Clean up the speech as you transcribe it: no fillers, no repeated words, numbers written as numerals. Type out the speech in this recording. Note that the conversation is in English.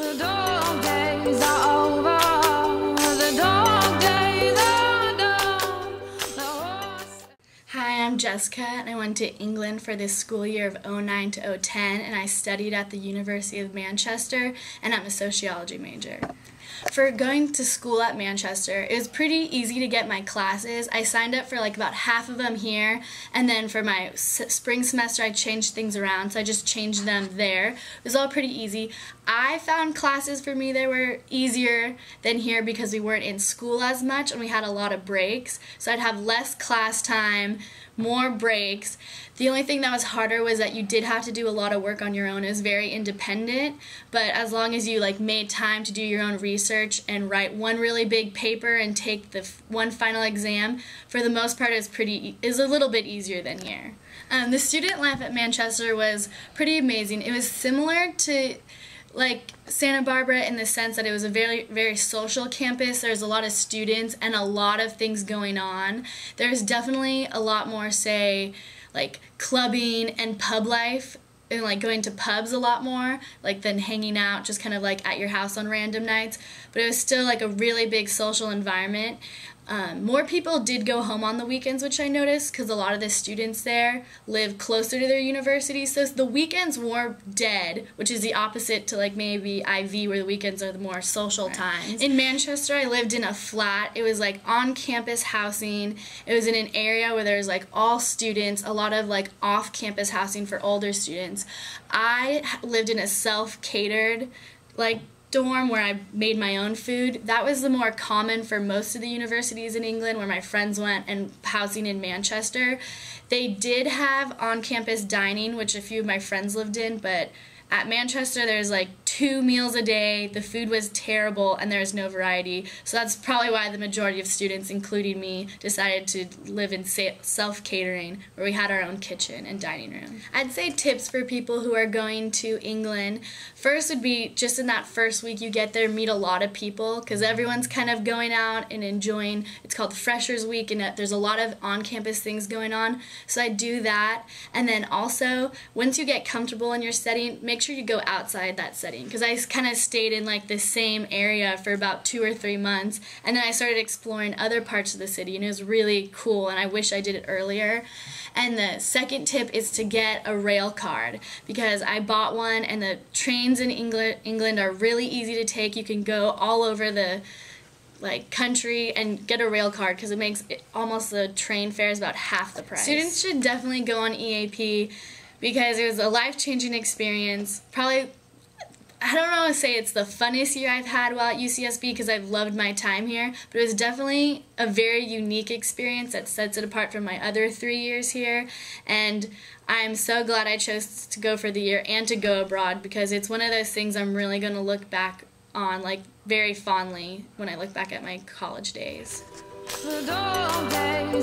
The dog days are over. The dog days are done. Hi, I'm Jessica, and I went to England for this school year of 09 to 010, and I studied at the University of Manchester, and I'm a sociology major. For going to school at Manchester, it was pretty easy to get my classes. I signed up for like about half of them here, and then for my spring semester I changed things around, so I just changed them there. It was all pretty easy. I found classes for me that were easier than here because we weren't in school as much and we had a lot of breaks, so I'd have less class time, more breaks. The only thing that was harder was that you did have to do a lot of work on your own. It was very independent, but as long as you made time to do your own research and write one really big paper and take the one final exam, for the most part it was a little bit easier than here. The student life at Manchester was pretty amazing. It was similar to Santa Barbara in the sense that it was a very, very social campus. There's a lot of students and a lot of things going on. There's definitely a lot more, say, clubbing and pub life, and going to pubs a lot more, than hanging out just kind of at your house on random nights. But it was still a really big social environment. More people did go home on the weekends, which I noticed, because a lot of the students there live closer to their university, so the weekends were dead, which is the opposite to maybe IV, where the weekends are the more social times. In Manchester, I lived in a flat. It was on-campus housing. It was in an area where there was all students, a lot of off-campus housing for older students. I lived in a self-catered dorm where I made my own food. That was the more common for most of the universities in England where my friends went, and housing in Manchester. They did have on-campus dining, which a few of my friends lived in, but at Manchester there's 2 meals a day, the food was terrible, and there was no variety. So that's probably why the majority of students, including me, decided to live in self-catering, where we had our own kitchen and dining room. I'd say tips for people who are going to England. First would be, just in that first week you get there, meet a lot of people, because everyone's kind of going out and enjoying. It's called the Freshers Week, and there's a lot of on-campus things going on, so I do that. And then also, once you get comfortable in your setting, make sure you go outside that setting, because I kind of stayed in the same area for about 2 or 3 months, and then I started exploring other parts of the city, and it was really cool, and I wish I did it earlier. And the second tip is to get a rail card, because I bought one, and the trains in England are really easy to take. You can go all over the country and get a rail card, because it makes almost the train fares about half the price. Students should definitely go on EAP, because it was a life-changing experience. Probably, I don't know, say it's the funnest year I've had while at UCSB, because I've loved my time here, but it was definitely a very unique experience that sets it apart from my other 3 years here, and I'm so glad I chose to go for the year and to go abroad, because it's one of those things I'm really going to look back on very fondly when I look back at my college days. The dog days.